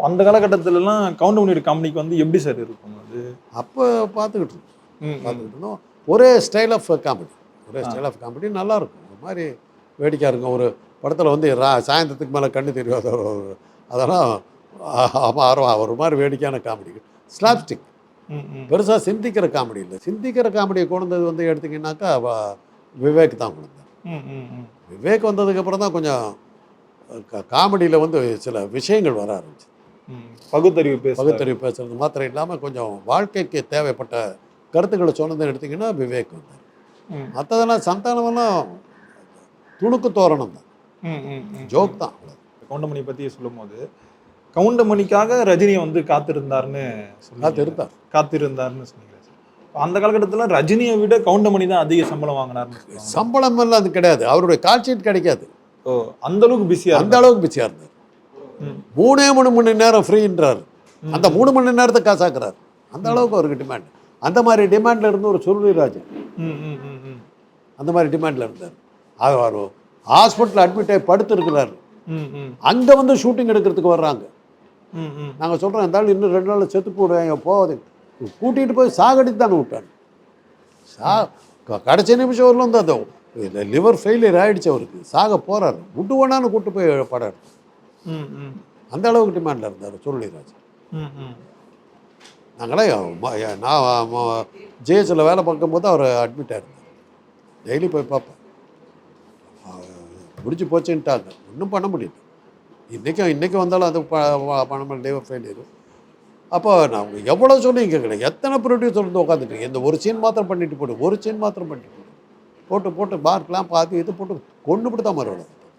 அந்த காலகட்டத்திலலாம் கவுண்டமணியோட காமெடிக்கு வந்து எப்படி சார் இருக்கும் அது? அப்போ பார்த்துக்கிட்டு இருந்தோம். ஒரே ஸ்டைல் ஆஃப் காமெடி நல்லாயிருக்கும். ஒரு மாதிரி வேடிக்கையாக இருக்கும். ஒரு படத்தில் வந்து சாயந்தரத்துக்கு மேலே கண்ணு தெரியாத அதெல்லாம் ஒரு மாதிரி வேடிக்கையான காமெடி. ஸ்லாப்ஸ்டிக், பெருசாக சிந்திக்கிற காமெடி இல்லை. சிந்திக்கிற காமெடியை கொண்டது வந்து எடுத்திங்கன்னாக்கா விவேக் தான் கொண்டார். விவேக் வந்ததுக்கப்புறம் தான் கொஞ்சம் காமெடியில் வந்து சில விஷயங்கள் வர ஆரம்பிச்சு. பகுத்தறிவு பேசுறது மாத்திரம் இல்லாமல் கொஞ்சம் வாழ்க்கைக்கு தேவைப்பட்ட கருத்துக்களை சொன்னதை எடுத்திங்கன்னா விவேக் வந்தார். மற்றதெல்லாம் சந்தானமெல்லாம் துணுக்கு தோரணம் தான், ஜோக் தான். கவுண்டமணி பற்றி சொல்லும் போது கவுண்டமணிக்காக ரஜினியை வந்து காத்திருந்தார்னு சொன்னீங்க. அந்த காலகட்டத்தில் ரஜினியை விட கவுண்டமணி தான் அதிக சம்பளம் வாங்கினார்னு. சம்பளம் எல்லாம் அது கிடையாது, அவருடைய கால் ஷீட் கிடைக்காது. அந்த அளவுக்கு பிஸியாக இருந்தார். 3 மணி நேரம் ஃப்ரீன்றார். அந்த 3 மணி நேரத்தை காசாக்குறாரு. அந்த அளவுக்கு அவருக்கு டிமாண்ட். அந்த மாதிரி டிமாண்டில் இருந்து ஒரு சுருளிராஜன் அந்த மாதிரி டிமாண்டில் இருந்தார். அவர் ஹாஸ்பிட்டலில் அட்மிட் ஆகி படுத்துருக்கிறார். அங்கே வந்து ஷூட்டிங் எடுக்கிறதுக்கு வர்றாங்க. நாங்கள் சொல்கிறோம், இருந்தாலும் இன்னும் 2 நாள் செத்து போடுவாங்க, போகுது. கூட்டிகிட்டு போய் சாகடித்து தானே விட்டாங்க. கடைசி நிமிஷம் வரலும் வந்து அந்த லிவர் ஃபெயிலியர் ஆகிடுச்சு அவருக்கு. சாக போகிறார். விட்டு வேணான்னு கூப்பிட்டு போய் படம். அந்த அளவுக்கு டிமாண்டில் இருந்தார் சுருளிராஜன். நான் ஜேஎஸ்ல வேலை பார்க்கும்போது அவர் அட்மிட் ஆகிருந்தார். டெய்லி போய் பார்ப்பேன். முடிச்சு போச்சுன்ட்டாங்க, ஒன்றும் பண்ண முடியல. இன்றைக்கும் வந்தாலும் அது பண்ண முடியல, லிவர் ஃபெயிலியர். அப்போ நான் எவ்வளோ சொல்லி கேட்கல, எத்தனை ப்ரொடியூசர் வந்து உட்காந்துட்டு இந்த ஒரு சீன் மாத்திரம் பண்ணிட்டு போட்டு போட்டு மார்க்லாம் பார்த்து இது போட்டு கொண்டு போட்டு தான் மறுபடியும்